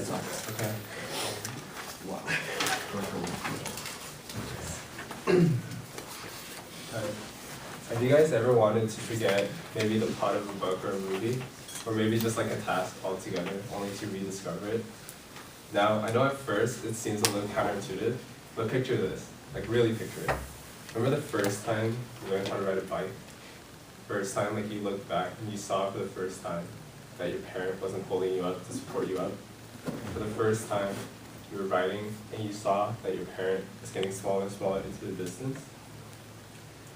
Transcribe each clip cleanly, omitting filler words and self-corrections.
Okay. Wow. Have you guys ever wanted to forget maybe the plot of a book or a movie? Or maybe just like a task altogether, only to rediscover it? Now, I know at first it seems a little counterintuitive, but picture this, like really picture it. Remember the first time you learned how to ride a bike? First time like you looked back and you saw for the first time that your parent wasn't holding you up to support you up. For the first time you were riding and you saw that your parent was getting smaller and smaller into the distance.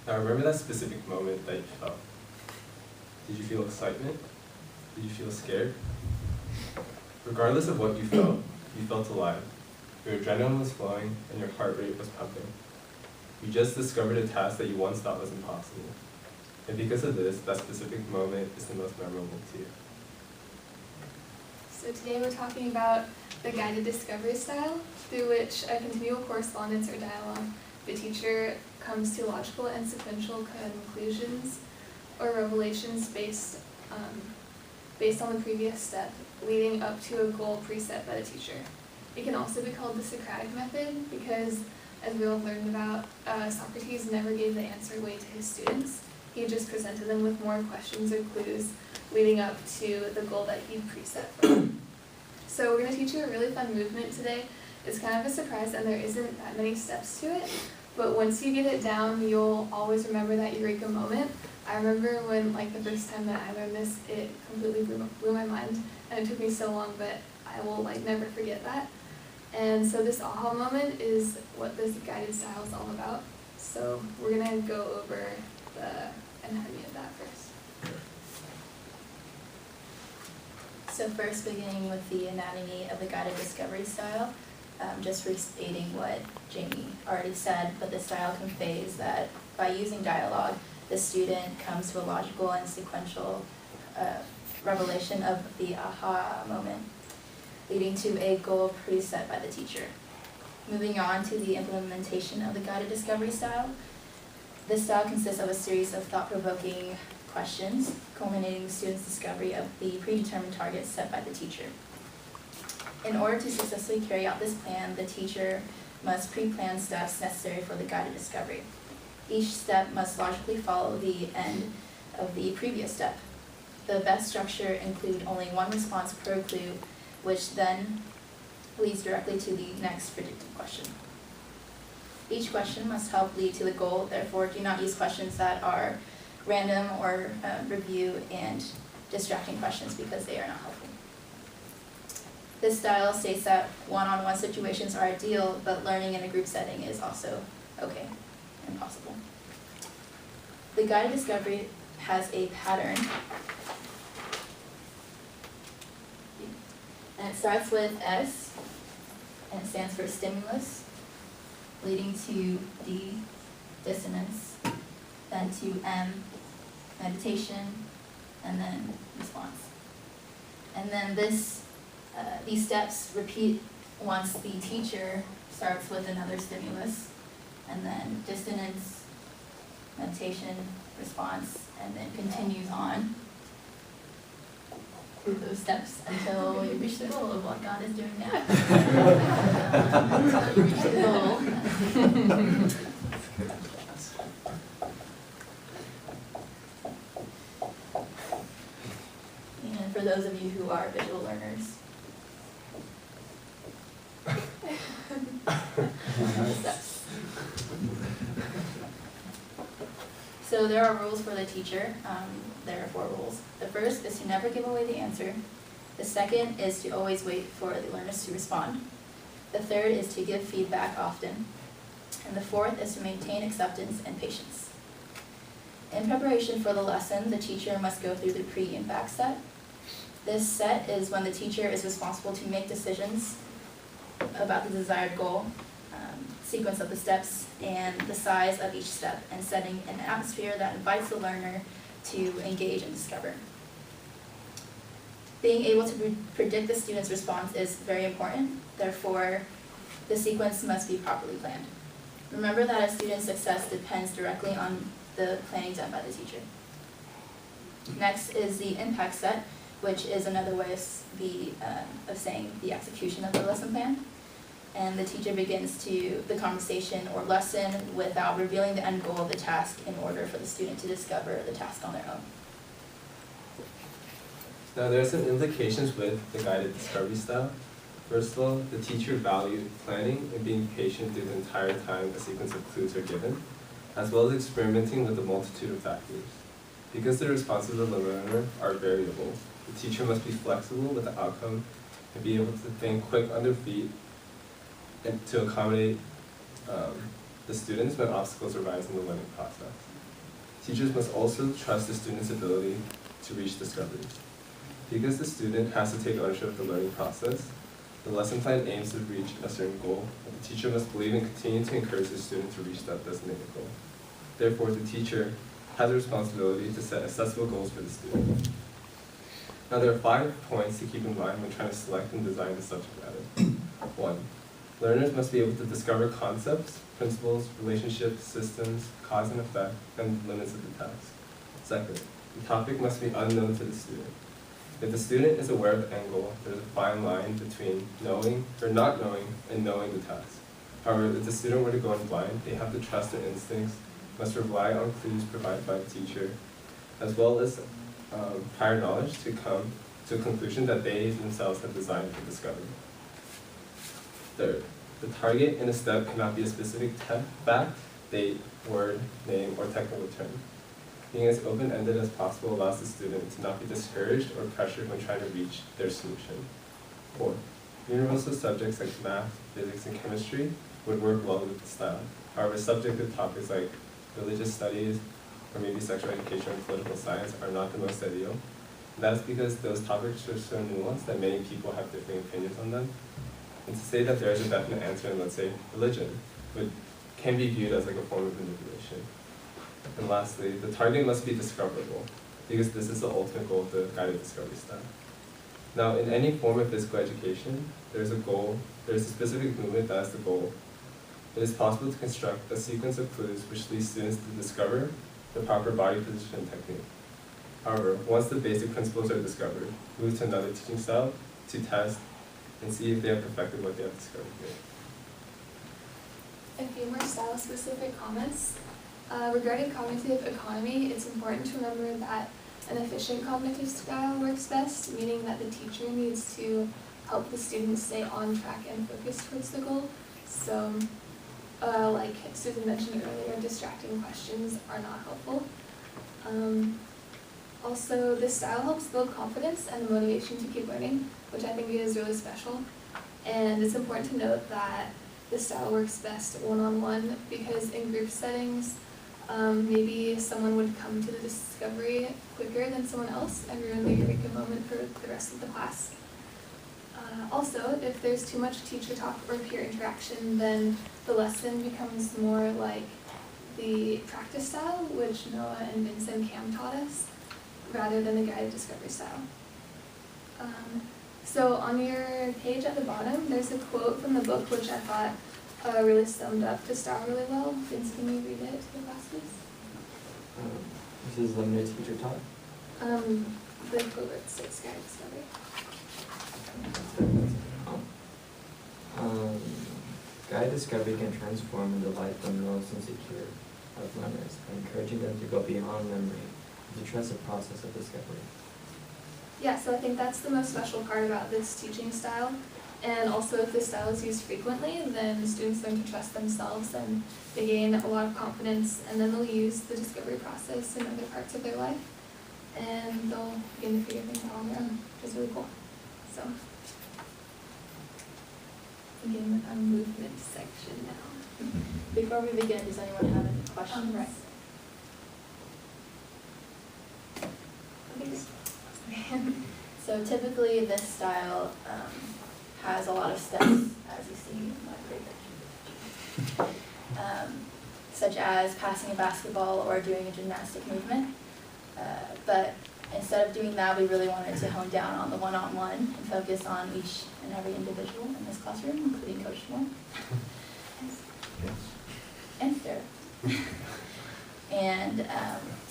Now remember that specific moment that you felt. Did you feel excitement? Did you feel scared? Regardless of what you felt alive. Your adrenaline was flowing and your heart rate was pumping. You just discovered a task that you once thought was impossible. And because of this, that specific moment is the most memorable to you. So today we're talking about the guided discovery style, through which a continual correspondence or dialogue, the teacher comes to logical and sequential conclusions or revelations based on the previous step, leading up to a goal preset by the teacher. It can also be called the Socratic Method because, as we all learned about, Socrates never gave the answer away to his students. He just presented them with more questions or clues leading up to the goal that he'd preset for them. So we're going to teach you a really fun movement today. It's kind of a surprise and there isn't that many steps to it, but once you get it down, you'll always remember that eureka moment. I remember when, like, the first time that I learned this, it completely blew my mind, and it took me so long, but I will, like, never forget that. And so this aha moment is what this guided style is all about. So we're going to go over the anatomy of that first. So first, beginning with the anatomy of the guided discovery style, just restating what Jamie already said, but the style conveys that by using dialogue, the student comes to a logical and sequential revelation of the aha moment, leading to a goal preset by the teacher. Moving on to the implementation of the guided discovery style, this style consists of a series of thought-provoking questions, culminating in the student's discovery of the predetermined targets set by the teacher. In order to successfully carry out this plan, the teacher must pre-plan steps necessary for the guided discovery. Each step must logically follow the end of the previous step. The best structure include only one response per clue, which then leads directly to the next predicted question. Each question must help lead to the goal, therefore do not use questions that are random or review and distracting questions because they are not helpful. This style states that one-on-one situations are ideal, but learning in a group setting is also okay and possible. The guided discovery has a pattern, and it starts with S, and it stands for stimulus, leading to D, dissonance, then to M, meditation, and then response. And then these steps repeat once the teacher starts with another stimulus, and then dissonance, meditation, response, and then continues on through those steps until you reach the goal of what God is doing now. Until you reach the goal. And for those of you who are visual learners, steps. So there are rules for the teacher. There are 4 rules. The first is to never give away the answer. The second is to always wait for the learners to respond. The third is to give feedback often. And the fourth is to maintain acceptance and patience. In preparation for the lesson, the teacher must go through the pre and back set. This set is when the teacher is responsible to make decisions about the desired goal, sequence of the steps, and the size of each step, and setting an atmosphere that invites the learner to engage and discover. Being able to predict the student's response is very important, therefore the sequence must be properly planned. Remember that a student's success depends directly on the planning done by the teacher. Next is the impact set, which is another way of saying the execution of the lesson plan. And the teacher begins the conversation or lesson without revealing the end goal of the task in order for the student to discover the task on their own. Now there are some implications with the guided discovery style. First of all, the teacher valued planning and being patient through the entire time a sequence of clues are given, as well as experimenting with a multitude of factors. Because the responses of the learner are variable, the teacher must be flexible with the outcome and be able to think quick on their feet and to accommodate the students when obstacles arise in the learning process. Teachers must also trust the student's ability to reach discoveries. Because the student has to take ownership of the learning process, the lesson plan aims to reach a certain goal, and the teacher must believe and continue to encourage the student to reach that designated goal. Therefore, the teacher has a responsibility to set accessible goals for the student. Now, there are 5 points to keep in mind when trying to select and design the subject matter. 1. Learners must be able to discover concepts, principles, relationships, systems, cause and effect, and limits of the task. 2nd, the topic must be unknown to the student. If the student is aware of the end goal, there is a fine line between knowing or not knowing and knowing the task. However, if the student were to go in blind, they have to trust their instincts, must rely on clues provided by the teacher, as well as prior knowledge to come to a conclusion that they themselves have designed for discovery. 3rd, the target in a step cannot be a specific fact, date, word, name, or technical term. Being as open-ended as possible allows the student to not be discouraged or pressured when trying to reach their solution. 4th, universal subjects like math, physics, and chemistry would work well with the style. However, subjective topics like religious studies or maybe sexual education or political science are not the most ideal. That's because those topics are so nuanced that many people have different opinions on them. And to say that there is a definite answer in, let's say, religion, can be viewed as like a form of manipulation. And lastly, the target must be discoverable, because this is the ultimate goal of the guided discovery style. Now, in any form of physical education, there's a goal, there's a specific movement that is the goal. It is possible to construct a sequence of clues which leads students to discover the proper body position and technique. However, once the basic principles are discovered, move to another teaching style to test and see if they have perfected what they have discovered here. A few more style-specific comments. Regarding cognitive economy, it's important to remember that an efficient cognitive style works best, meaning that the teacher needs to help the students stay on track and focused towards the goal. So, like Susan mentioned earlier, distracting questions are not helpful. Also, this style helps build confidence and the motivation to keep learning, which I think is really special. And it's important to note that this style works best one-on-one, because in group settings, maybe someone would come to the discovery quicker than someone else and ruin the eureka moment for the rest of the class. Also, if there's too much teacher talk or peer interaction, then the lesson becomes more like the practice style, which Noah and Vince and Cam taught us, rather than the guided discovery style. So on your page at the bottom, there's a quote from the book which I thought really summed up the style really well. Vince, can you read it to the class, please? This is limited teacher talk. The quote that states guided discovery. Guided discovery can transform and delight the most insecure of learners by encouraging them to go beyond memory and to trust the process of discovery. Yeah, so I think that's the most special part about this teaching style. And also, if this style is used frequently, then students learn to trust themselves and they gain a lot of confidence, and then they'll use the discovery process in other parts of their life, and they'll begin to figure things out on their own, which is really cool. So, begin with our movement section now. Before we begin, does anyone have any questions? Right. So typically this style has a lot of steps, as you see in my great picture, such as passing a basketball or doing a gymnastic movement. But instead of doing that, we really wanted to hone down on the one-on-one and focus on each and every individual in this classroom, including Coach Moore. And Sarah. And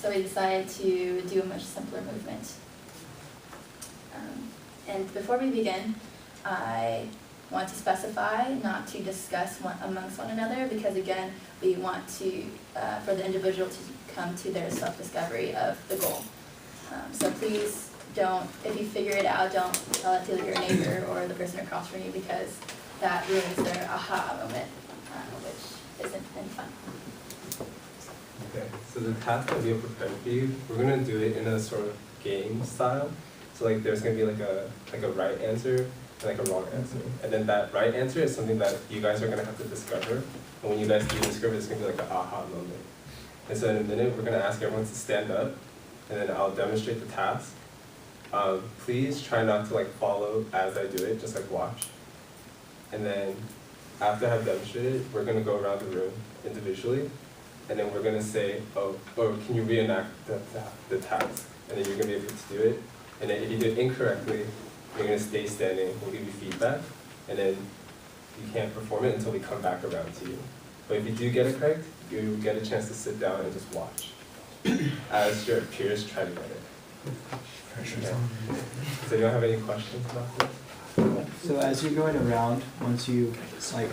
so we decided to do a much simpler movement. And before we begin, I want to specify not to discuss amongst one another, because again, we want to, for the individual to come to their self-discovery of the goal. So please don't, if you figure it out, don't tell it to your neighbor or the person across from you, because that ruins their aha moment, which isn't any fun. Okay, so the task that we have prepared for you, we're gonna do it in a sort of game style. So like there's gonna be like a right answer and like a wrong answer. And then that right answer is something that you guys are gonna have to discover. And when you guys do discover, it's gonna be like an aha moment. And so in a minute, we're gonna ask everyone to stand up, and then I'll demonstrate the task. Please try not to like follow as I do it, just like watch. And then after I've demonstrated, we're gonna go around the room individually, and then we're gonna say, oh, or can you reenact the task? And then you're gonna be able to do it. And then if you do it incorrectly, you're gonna stay standing, we'll give you feedback, and then you can't perform it until we come back around to you. But if you do get it correct, you get a chance to sit down and just watch as your peers try to get it. Pressure's Okay. on. Does anyone have any questions about this? So as you're going around, once you like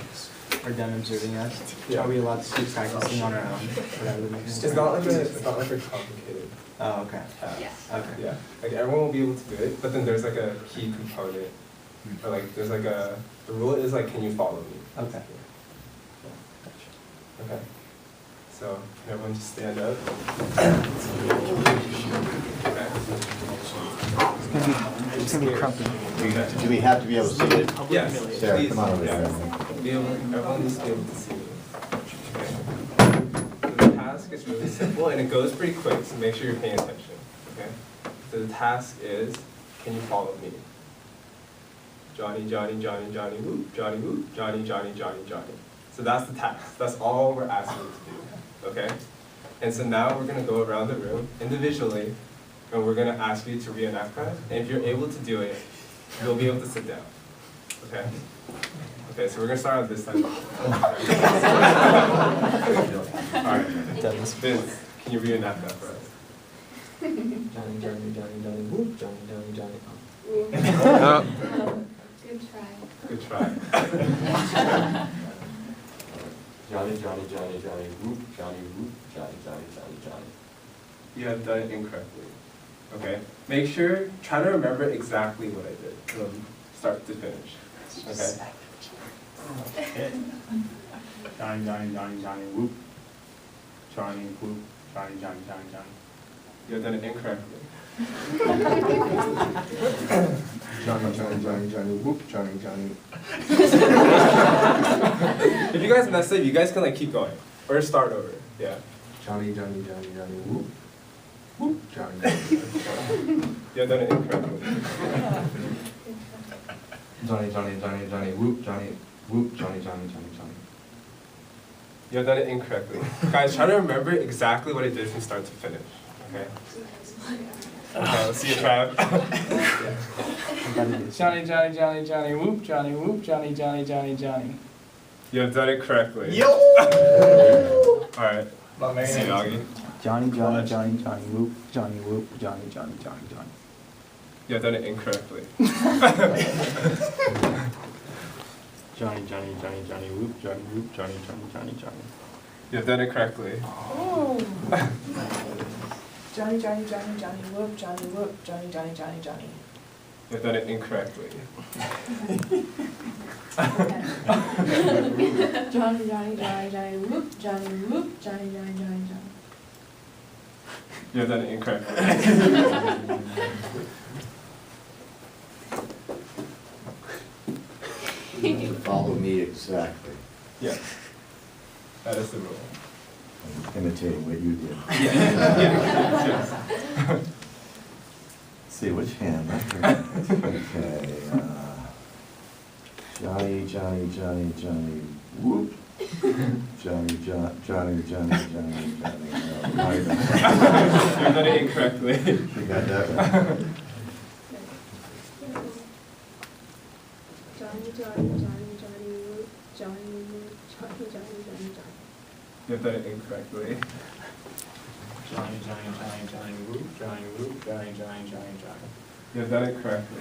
are done observing us, Yeah. are we allowed to keep practicing on our own? Whatever the mechanism? It's not like a complicated Oh, okay. task. Yeah. Okay. Yeah, like everyone will be able to do it, but then there's like a key component, or like there's like the rule is like, can you follow me? Okay. Okay. So can everyone just stand up? Okay. It's gonna be crumpy. Do we have to be able to see it? Yes. Sarah, Please. come on over Yeah. here. Everyone needs to be able to see me. Okay. So the task is really simple and it goes pretty quick, so make sure you're paying attention. Okay. So the task is, can you follow me? Johnny, Johnny, Johnny, Johnny, whoop, Johnny, whoop, Johnny, Johnny, Johnny, Johnny. So that's the task. That's all we're asking you to do. Okay? And so now we're gonna go around the room individually, and we're gonna ask you to reenact that. And if you're able to do it, you'll be able to sit down. Okay? Okay, so we're gonna start on this side. Alright. Vince, can you reenact that for us? Johnny, Johnny, Johnny, Johnny, whoop, Johnny, Johnny, Johnny. Good try. Good try. Johnny, Johnny, Johnny, Johnny, whoop, Johnny, whoop, Johnny, Johnny, Johnny, Johnny. You have done it incorrectly. Okay? Make sure, try to remember exactly what I did from start to finish. Okay? Johnny, Johnny, Johnny, Johnny, whoop. Johnny, whoop. Johnny, Johnny, Johnny, Johnny. You have done it incorrectly. Johnny, Johnny, Johnny, Johnny, whoop, Johnny, Johnny. If you guys mess up, you guys can like keep going. Or start over. Yeah. Johnny, Johnny, Johnny, Johnny, whoop. Whoop, Johnny, Johnny. You have done it incorrectly. Johnny, Johnny, Johnny, Johnny, whoop, Johnny, whoop, Johnny, Johnny, Johnny, Johnny. You have done it incorrectly. Guys, try to remember exactly what I did from start to finish. Okay? Okay, let's see you try it. Johnny, Johnny, Johnny, Johnny, whoop, Johnny, whoop, Johnny, Johnny, Johnny, Johnny. You have done it correctly. Yo! Alright. See you, Augie. Johnny, Johnny, Johnny, Johnny, whoop, Johnny, whoop, Johnny, Johnny, Johnny, Johnny. You have done it incorrectly. Johnny, Johnny, Johnny, Johnny, whoop, Johnny, whoop, Johnny, Johnny, Johnny, Johnny. You have done it correctly. Johnny, Johnny, Johnny, Johnny, whoop, Johnny, whoop, Johnny, Johnny, Johnny, Johnny. You have done it incorrectly. Johnny, Johnny, Johnny, Johnny, whoop, Johnny, whoop, Johnny, Johnny, Johnny, Johnny. You have done it incorrectly. You have to follow me exactly, Yes. That is the rule. imitating what you did. Yes. See which hand. Okay, Johnny, Johnny, Johnny, Johnny, whoop. Johnny, Johnny, Johnny, Johnny, Johnny, Johnny. No, You have done it incorrectly. you got that right. Johnny, Johnny, Johnny, Johnny, whoop, Johnny, whoop, Johnny, Johnny, Johnny, Johnny. You have done it incorrectly. Johnny, Johnny, Johnny, Johnny, whoop, Johnny, whoop, Johnny, Johnny, Johnny, Johnny. You have done it correctly.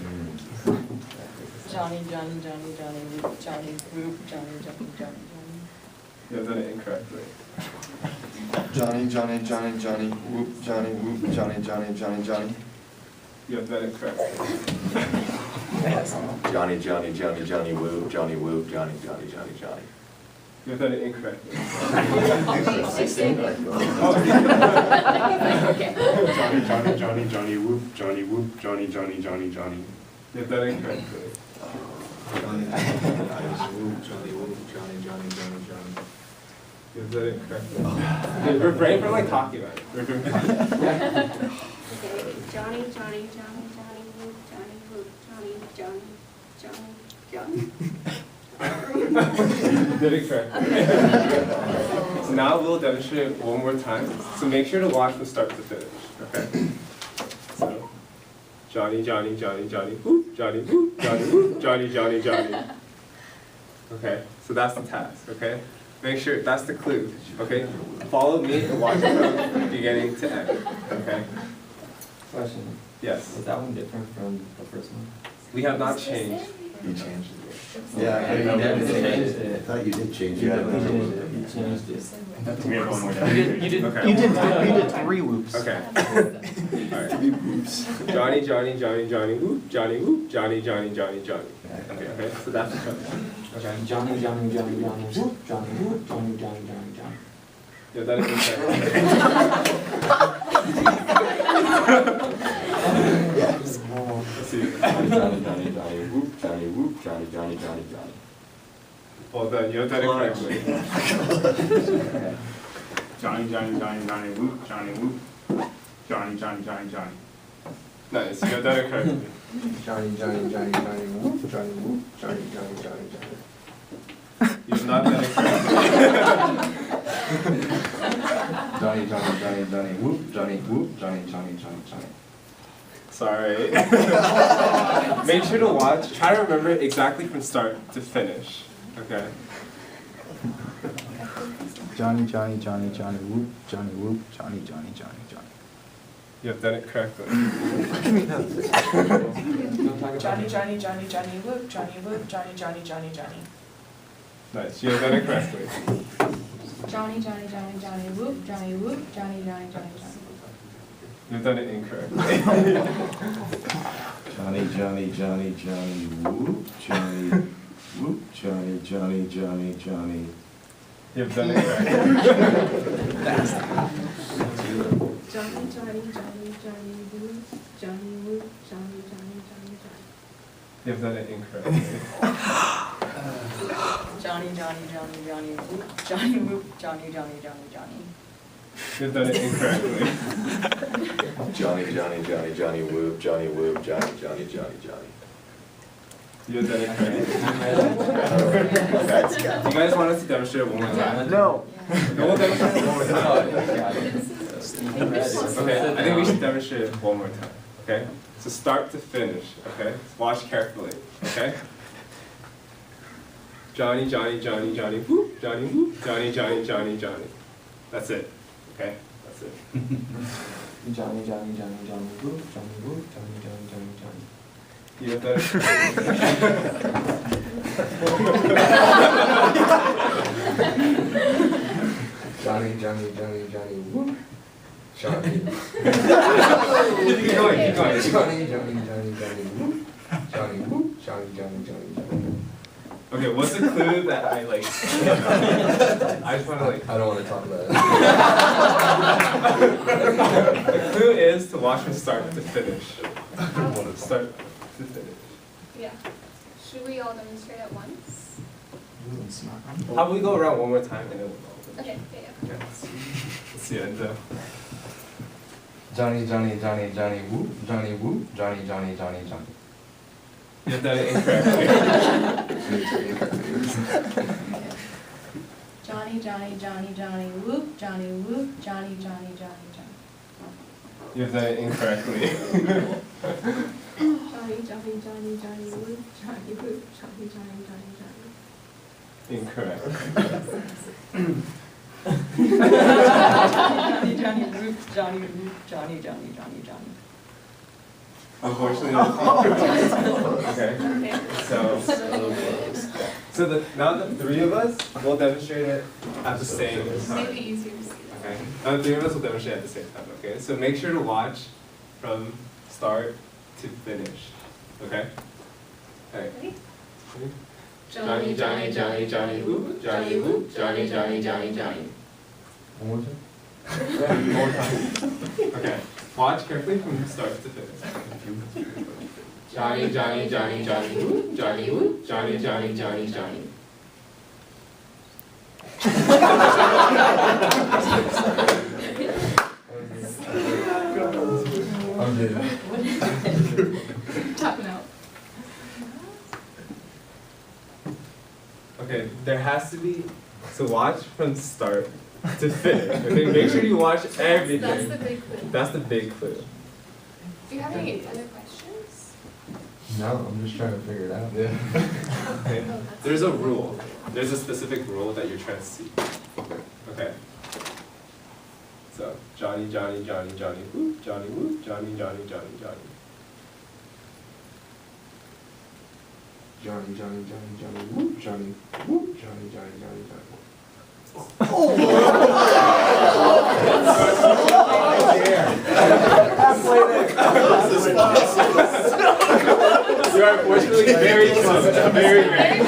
Johnny, Johnny, Johnny, Johnny, whoop, Johnny, whoop, Johnny, Johnny, Johnny, Johnny. You have done it incorrectly. Johnny, Johnny, Johnny, Johnny, whoop, Johnny, whoop, Johnny, Johnny, Johnny, Johnny. You have done it correctly. Johnny, Johnny, Johnny, Johnny, whoop, Johnny, whoop, Johnny, Johnny, Johnny, Johnny. You have done it incorrectly. Johnny, Johnny, Johnny, Johnny, whoop, Johnny, whoop, Johnny, Johnny, Johnny, Johnny. You have done it incorrectly. Johnny, whoop, Johnny, whoop, Johnny, Johnny, Johnny, Johnny. You have done it correctly. We're brave for like talking about it. We're doing fine. Okay, Johnny, Johnny, Johnny, Johnny, whoop, Johnny, whoop, Johnny, Johnny, Johnny, Johnny. You did it correctly. So now we'll demonstrate it one more time. So make sure to watch from start to finish. Okay. So Johnny, Johnny, Johnny, Johnny, whoop, Johnny, whoop, Johnny, whoop, Johnny, Johnny, Johnny. Okay. So that's the task. Okay. Make sure that's the clue. Okay. Follow me and watch from beginning to end. Okay. Question, Yes. is that one different from the first one? We have not changed. You changed it. Yeah, I You changed I it. thought you did change You it. changed it. We have one more You time. did Okay. 3 whoops. Okay. Alright. Johnny, Johnny, Johnny, Johnny, whoop, Johnny, whoop, Johnny, Johnny, Johnny, Johnny. Okay, so that's the question. Okay. Johnny, Johnny, Johnny, Johnny, whoop, Johnny, whoop, Johnny, Johnny, Johnny, Johnny. Yeah, that is Let's see. Johnny, Johnny, Johnny, Johnny, whoop, Johnny, whoop, Johnny, Johnny, Johnny, Johnny. Well done, you have done it correctly. Johnny, Johnny, Johnny, Johnny, whoop, Johnny, whoop. Johnny, Johnny, Johnny, Johnny. Nice, you have done it correctly. Johnny, Johnny, Johnny, Johnny, whoop, Johnny, whoop, Johnny, Johnny, Johnny, Johnny. You have not done it correctly. Johnny, Johnny, Johnny, Johnny, whoop, Johnny, whoop, Johnny, Johnny, Johnny, Johnny. Sorry. Make sure to watch. Try to remember exactly from start to finish. Okay. Johnny, Johnny, Johnny, Johnny, whoop, Johnny, whoop, Johnny, Johnny, Johnny, Johnny. You have done it correctly. Johnny, Johnny, Johnny, Johnny, whoop, Johnny, whoop, Johnny, Johnny, Johnny, Johnny. Nice, you have done it correctly. Johnny, Johnny, Johnny, Johnny, whoop, Johnny, whoop, Johnny, Johnny, Johnny, Johnny. You've done it incorrectly. Johnny, Johnny, Johnny, Johnny, whoop, Johnny, whoop, Johnny, Johnny, Johnny, Johnny. You've done it correctly. Johnny, Johnny, Johnny, Johnny, whoop, Johnny, whoop, Johnny, Johnny, Johnny, Johnny. You've done it incorrectly. Johnny, Johnny, Johnny, Johnny, whoop, Johnny, whoop, Johnny, Johnny, Johnny, Johnny. You've done it incorrectly. Johnny, Johnny, Johnny, Johnny, whoop, Johnny, whoop, Johnny, Johnny, Johnny, Johnny. You've done it correctly. That's got You guys want us to demonstrate it one more time? No. Okay, we'll demonstrate it one more time. Okay, I think we should demonstrate it one more time. Okay? So start to finish. Okay? Watch carefully. Okay? Johnny, Johnny, Johnny, Johnny, whoop, Johnny, whoop, Johnny, Johnny, Johnny, Johnny. That's it. Okay? That's it. Johnny, Johnny, Johnny, Johnny, whoop, Johnny, whoop, Johnny, Johnny, Johnny, Johnny. You have done Johnny, Johnny, Johnny, Johnny, whoop. Johnny. Keep going, keep going. Johnny, Johnny, Johnny, Johnny, whoop. Johnny, whoop. Johnny, Johnny, Johnny, Johnny. Okay, what's the clue that I like? I just want to like. I don't want to talk about it. The clue is to watch from start to finish. Start to finish. Yeah. Should we all demonstrate at once? How about we go around one more time and then we'll all. Okay, yeah, yeah. Okay, let's see Enzo. Johnny, Johnny, Johnny, Johnny, whoop. Johnny, whoop. Johnny, Johnny, Johnny, Johnny. You've done it incorrectly. Johnny, Johnny, Johnny, Johnny, whoop, Johnny, whoop, Johnny, Johnny, Johnny, Johnny. You've done it incorrectly. Johnny, Johnny, Johnny, Johnny, whoop, Johnny, whoop, Johnny, Johnny, Johnny, Johnny. Incorrect. Johnny, Johnny, whoop, Johnny, whoop, Johnny, Johnny, Johnny, Johnny. Unfortunately, okay. So now the three of us will demonstrate it at the same time. Maybe easier to see. Okay. Now the three of us will demonstrate at the same time. Okay. So make sure to watch from start to finish. Okay. Alright. Ready? Johnny, Johnny, Johnny, Johnny, whoop, Johnny, whoop, Johnny, Johnny, Johnny, Johnny. One more time? One more time. Okay. Watch carefully from start to finish. Johnny, Johnny, Johnny, Johnny, whoop, Johnny, whoop, Johnny, Johnny, Johnny, Johnny. I'm good. Tapping out. Okay, there has to be, so watch from start to finish. Okay, make sure you watch everything. That's the big clue. That's the big clue. Do you have any other questions? No, I'm just trying to figure it out. Okay. There's a rule. There's a specific rule that you're trying to see. Okay. So Johnny, Johnny, Johnny, Johnny, whoop, Johnny, whoop, Johnny, Johnny, Johnny, Johnny. Johnny, Johnny, Johnny, Johnny, whoop, Johnny, whoop, Johnny, Johnny, Johnny, Johnny. You are unfortunately very close. Very, very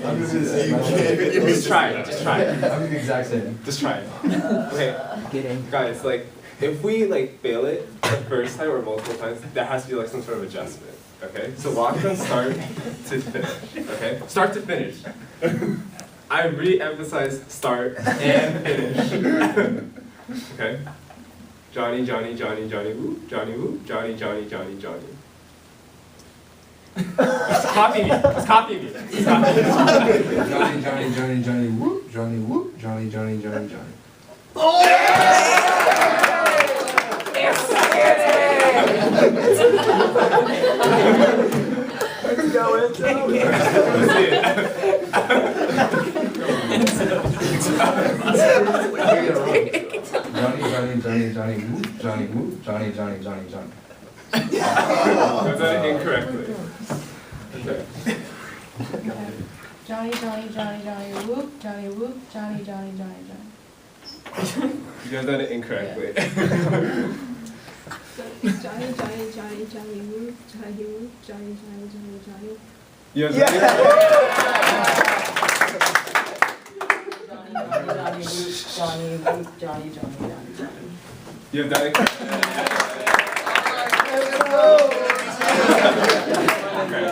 I'm just gonna say you can't. Just try it. Just try it. I'm the exact same. Just try it. Okay, guys. Like, if we like fail it the first time or multiple times, there has to be like some sort of adjustment. Okay, so walk from start to finish. Okay, start to finish. I re-emphasize start and finish. Okay. Johnny, Johnny, Johnny, Johnny, whoop, Johnny, whoop, Johnny, Johnny, Johnny, Johnny. Just copy me. Just copy me. Just copy me. Johnny, Johnny, Johnny, Johnny, whoop, Johnny, whoop, Johnny, Johnny, Johnny, Johnny. Let's go into it. Johnny, Johnny, Johnny, Johnny, whoop, Johnny, whoop, Johnny, Johnny, Johnny, Johnny. I've done it incorrectly. Okay. Johnny, Johnny, Johnny, Johnny, whoop, Johnny, whoop, Johnny, Johnny, Johnny, Johnny. You guys done it incorrectly. Johnny, Johnny, Johnny, Johnny, whoop, Johnny, whoop, Johnny, Johnny, Johnny, Johnny. You guys done it Johnny, whoop, Johnny, Johnny, Johnny, Johnny. You have done it correctly. Okay.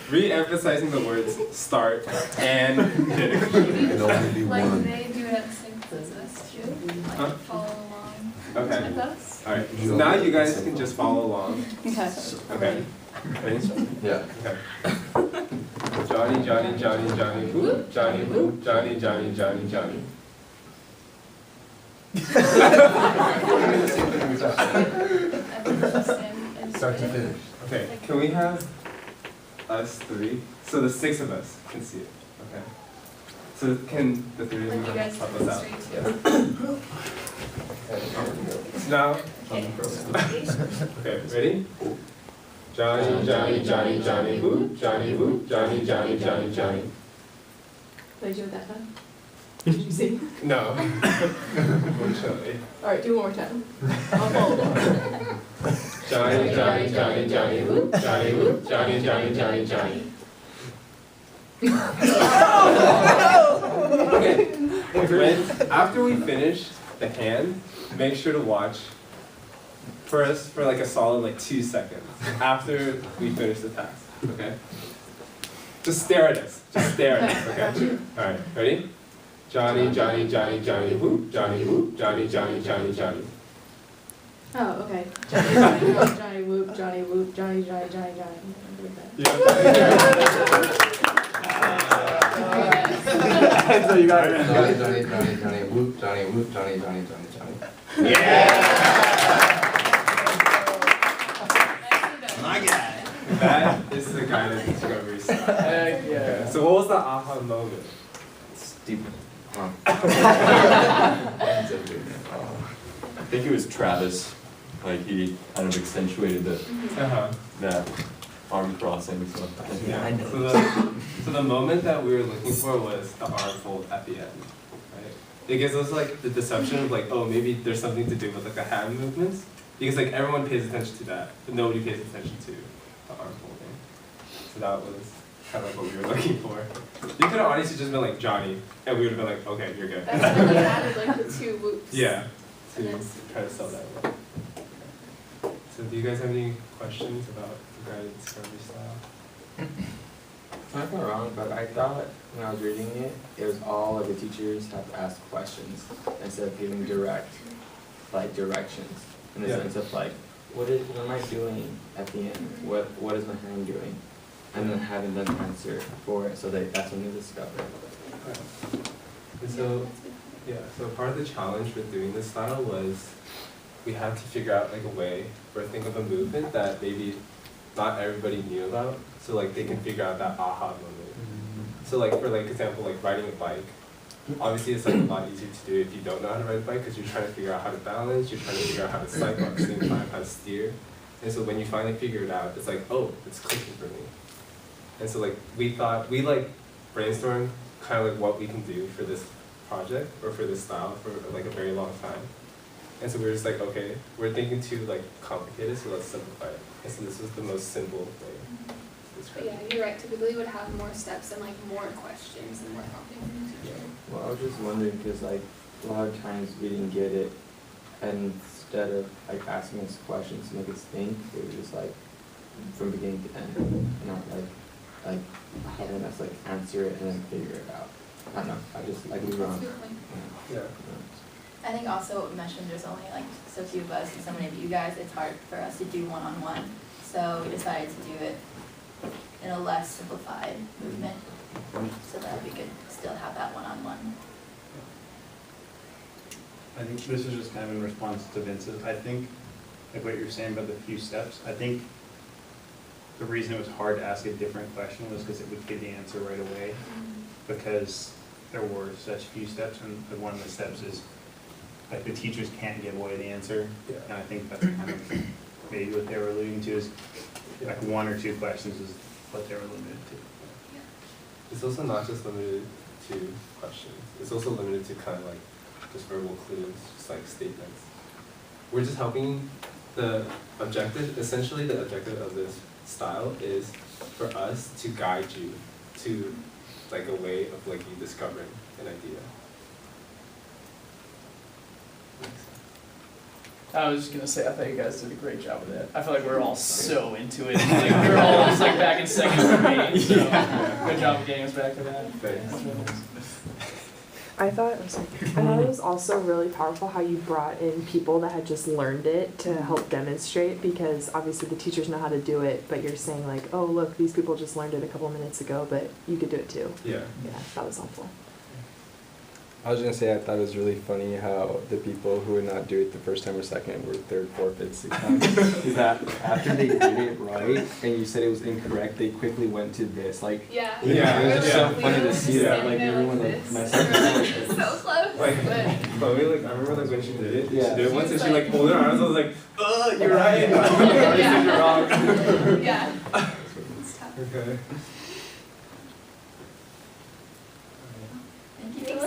Re-emphasizing the words start and finish. Like they do it at the same place as us too. Like follow along Okay. with us. Alright. So now you guys can just follow along. Okay. Okay. Ready? Yeah. Okay. Johnny, Johnny, Johnny, Johnny, whoop, Johnny, whoop, Johnny, Johnny, Johnny, Johnny. Start to finish. Okay, can we have us three? So the six of us can see it. Okay. So can the three of Like you you guys help can us out? straight too. Now, Okay. okay, ready? Johnny, Johnny, Johnny, Johnny, whoop, Johnny, whoop, Johnny, Johnny, Johnny, Johnny. Did you do it that time? Did you see? No. Unfortunately. Alright, do it one more time. I'll follow along. Johnny, Johnny, Johnny, Johnny, whoop, Johnny, whoop, Johnny, Johnny, Johnny, Johnny. Okay. After we finish the hand, make sure to watch for us for like a solid like 2 seconds after we finish the task. Okay. Just stare at us. Just stare at us. Okay. All right. Ready? Johnny, Johnny, Johnny, Johnny, whoop, Johnny, whoop, Johnny, Johnny, Johnny, Johnny. Oh, okay. Johnny, Johnny, whoop, Johnny, whoop, Johnny, whoop, Johnny, Johnny, Johnny, Johnny. Yeah. So you got it. Johnny, Johnny, Johnny, Johnny, whoop, Johnny, whoop, Johnny, Johnny, Johnny, Johnny. Yeah. My guy. That is the guided discovery style. Heck yeah. Okay. So what was the aha moment? Stupid. I think it was Travis, like he kind of accentuated that arm crossing, so. Yeah, so the moment that we were looking for was the arm fold at the end, right? It gives us like the deception of like, oh, maybe there's something to do with like the hand movements, because like everyone pays attention to that, but nobody pays attention to the arm folding. So that was kind of like what we were looking for. You could have honestly just been like Johnny, and we would have been like, okay, you're good. That's when you added like the 2 whoops. Yeah, to And then try to sell that one. So do you guys have any questions about the guided discovery style? I'm not wrong, but I thought when I was reading it, it was all of the teachers have to ask questions instead of giving direct, like directions. In the sense of like, what am I doing at the end? What is my hand doing? And then having them answer for it, so that's when they discover it. And so, yeah, so part of the challenge with doing this style was we had to figure out like a way or think of a movement that maybe not everybody knew about, so like they can figure out that aha moment. So like for like example, like riding a bike, obviously it's like a lot easier to do if you don't know how to ride a bike, because you're trying to figure out how to balance, you're trying to figure out how to cycle at the same time, how to steer. And so when you finally figure it out, it's like, oh, it's clicking for me. And so like we like brainstormed kind of like what we can do for this project or for this style for like a very long time. And so we were just like, okay, we're thinking too like complicated, so let's simplify it. And so this was the most simple way to describe But yeah, you're right. Typically would have more steps and like more questions and more prompting from the teacher. Well, I was just wondering, because like a lot of times we didn't get it, and instead of like asking us questions to make us think, it was just like from beginning to end, not like having us like answer it and then figure it out. I don't know, I just like we were on. Yeah. I think also what we mentioned, there's only like so few of us and so many of you guys, it's hard for us to do one-on-one. So we decided to do it in a less simplified movement so that we could still have that one-on-one. I think this is just kind of in response to Vince's. I think, like what you're saying about the few steps, I think the reason it was hard to ask a different question was because it would give the answer right away, because there were such few steps, and one of the steps is like the teachers can't give away the answer. Yeah. And I think that's kind of maybe what they were alluding to, is like 1 or 2 questions is what they were limited to. It's also not just limited to questions. It's also limited to kind of like just verbal clues, just like statements. We're just helping the objective, essentially the objective of this style is for us to guide you to like a way of like you discovering an idea. I was just gonna say, I thought you guys did a great job with it. I feel like we're all so into it. Like we were all just like back in second grade. So good job of getting us back to that. Thanks. I thought it was also really powerful how you brought in people that had just learned it to help demonstrate, because obviously the teachers know how to do it, but you're saying like, oh look, these people just learned it a couple minutes ago, but you could do it too. Yeah. Yeah, that was helpful. I was gonna say, I thought it was really funny how the people who would not do it the first time or second were third, fourth, fifth, sixth time. Is that after they did it right and you said it was incorrect, they quickly went to this, like, Yeah. it was just so funny to see that, like standing there everyone like like this. messed up. So close. Like, but Chloe, like I remember like when she did it, Yeah. she did it once She and was she like like- pulled her arms. I was like, oh, you're right. I said you're wrong. yeah. It's tough. Okay. Thank you.